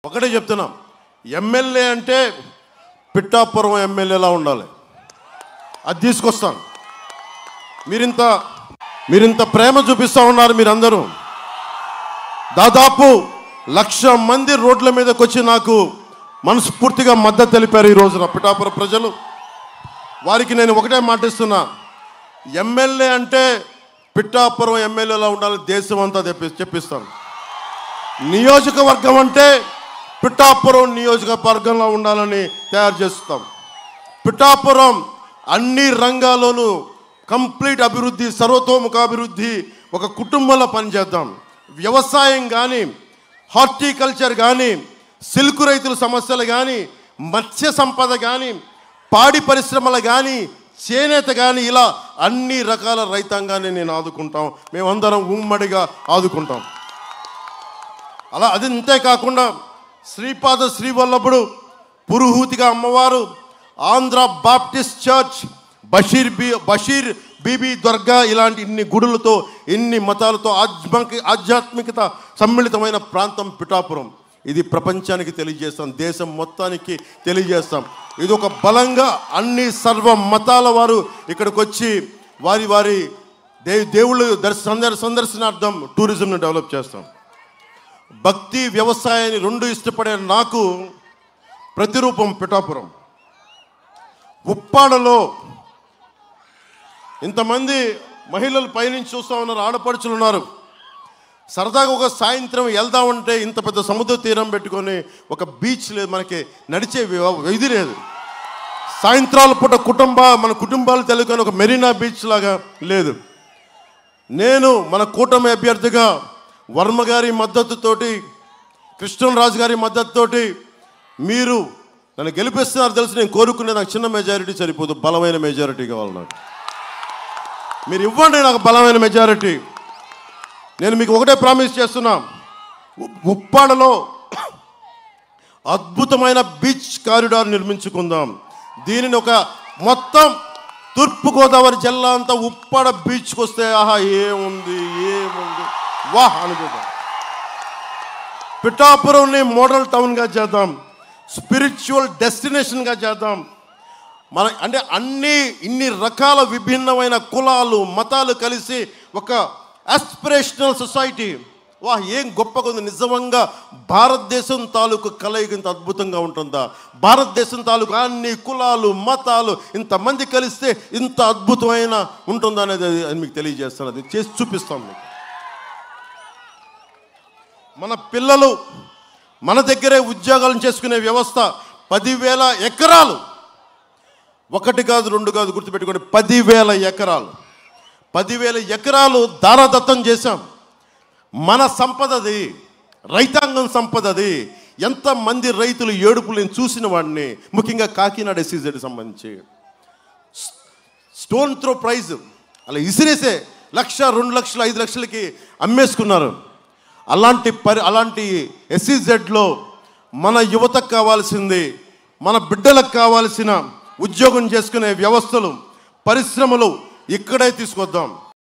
ఒకటే చెప్తున్నాం, ఎమ్మెల్యే అంటే పిఠాపురం ఎమ్మెల్యేలా ఉండాలి. అది తీసుకొస్తాను. మీరింత ప్రేమ చూపిస్తూ ఉన్నారు. మీరందరూ దాదాపు 1,00,000 మంది రోడ్ల మీదకి వచ్చి నాకు మనస్ఫూర్తిగా మద్దతు తెలిపారు. ఈ రోజున పిఠాపురం ప్రజలు, వారికి నేను ఒకటే మాటిస్తున్నా, ఎమ్మెల్యే అంటే పిఠాపురం ఎమ్మెల్యేలా ఉండాలి, దేశం అంతా చెప్పిస్తాను. నియోజకవర్గం అంటే పిఠాపురం నియోజకవర్గంలో ఉండాలని తయారు చేస్తాం. పిఠాపురం అన్ని రంగాల్లోనూ కంప్లీట్ అభివృద్ధి, సర్వతోముఖాభివృద్ధి, ఒక కుటుంబంలో పనిచేద్దాం. వ్యవసాయం కానీ, హార్టికల్చర్ కానీ, సిల్క్ రైతుల సమస్యలు కానీ, మత్స్య సంపద కానీ, పాడి పరిశ్రమలు కానీ, చేనేత కానీ, ఇలా అన్ని రకాల రైతాంగాన్ని నేను ఆదుకుంటాం. మేమందరం ఉమ్మడిగా ఆదుకుంటాం. అలా అది అంతేకాకుండా శ్రీపాద శ్రీవల్లభుడు, పురుహూతిగా అమ్మవారు, ఆంధ్ర బాప్టిస్ట్ చర్చ్, బషీర్ బీబీ దర్గా, ఇలాంటి ఇన్ని గుడులతో, ఇన్ని మతాలతో ఆధ్యాత్మికత సమ్మిళితమైన ప్రాంతం పిఠాపురం. ఇది ప్రపంచానికి తెలియజేస్తాం, దేశం మొత్తానికి తెలియజేస్తాం. ఇది ఒక బలంగా అన్ని సర్వ మతాల వారు ఇక్కడికి వచ్చి వారి దేవుళ్ళు సందర్శనార్థం టూరిజంను డెవలప్ చేస్తాం. భక్తి, వ్యవసాయాన్ని రెండు ఇష్టపడే నాకు ప్రతిరూపం పిఠాపురం. ఉప్పాడలో ఇంతమంది మహిళలు పైనుంచి చూస్తూ ఉన్నారు, ఆడపడుచులు ఉన్నారు. సరదాగా ఒక సాయంత్రం వెళ్దామంటే ఇంత పెద్ద సముద్ర తీరం పెట్టుకొని ఒక బీచ్ లేదు, మనకి నడిచే ఇది లేదు. సాయంత్రాల పూట మన కుటుంబాలు తెలుగుని ఒక మెరీనా బీచ్ లాగా లేదు. నేను మన కూటమి అభ్యర్థిగా వర్మ గారి మద్దతుతోటి, కృష్ణరాజు గారి మద్దతుతోటి మీరు నన్ను గెలిపిస్తున్నారు తెలుసు. నేను కోరుకునే నాకు చిన్న మెజారిటీ సరిపోదు, బలమైన మెజారిటీ కావాలి. నాకు మీరు ఇవ్వండి, నాకు బలమైన మెజారిటీ. నేను మీకు ఒకటే ప్రామిస్ చేస్తున్నా, ఉప్పాడలో అద్భుతమైన బీచ్ కారిడార్ నిర్మించుకుందాం. దీనిని ఒక మొత్తం తూర్పుగోదావరి జిల్లా అంతా ఉప్పాడ బీచ్కి వస్తే ఆహా ఏముంది వాహ్ అనుకుందాం. పిఠాపురంని మోడల్ టౌన్గా చేద్దాం, స్పిరిచువల్ డెస్టినేషన్గా చేద్దాం. అంటే ఇన్ని రకాల విభిన్నమైన కులాలు, మతాలు కలిసి ఒక ఆస్పిరేషనల్ సొసైటీ. వాహ్ ఏం గొప్పగా ఉంది. నిజంగా భారతదేశం తాలూకు కలయిక ఇంత అద్భుతంగా ఉంటుందా? భారతదేశం తాలూకు అన్ని కులాలు, మతాలు ఇంతమంది కలిస్తే ఇంత అద్భుతమైన ఉంటుందా అనేది మీకు తెలియజేస్తాను. అది చేసి చూపిస్తాం మీకు. మన పిల్లలు మన దగ్గరే ఉద్యోగాలను చేసుకునే వ్యవస్థ. 10,000 ఎకరాలు, 1 కాదు 2 కాదు, గుర్తుపెట్టుకోండి, 10,000 ఎకరాలు. 10,000 ఎకరాలు దారాదత్తం చేశాం. మన సంపదది, రైతాంగం సంపదది. ఎంతమంది రైతులు ఏడుపులు నేను చూసిన వాడిని, ముఖ్యంగా కాకినాడ SEZ సంబంధించి స్టోన్ త్రో ప్రైజ్ అలా ఇసిరేసే 1,00,000, 2 లక్షలు, 5 లక్షలకి అమ్మేసుకున్నారు. అలాంటి SEZలో మన యువతకు కావాల్సింది, మన బిడ్డలకు కావాల్సిన ఉద్యోగం చేసుకునే వ్యవస్థలు, పరిశ్రమలు ఇక్కడే తీసుకొద్దాం.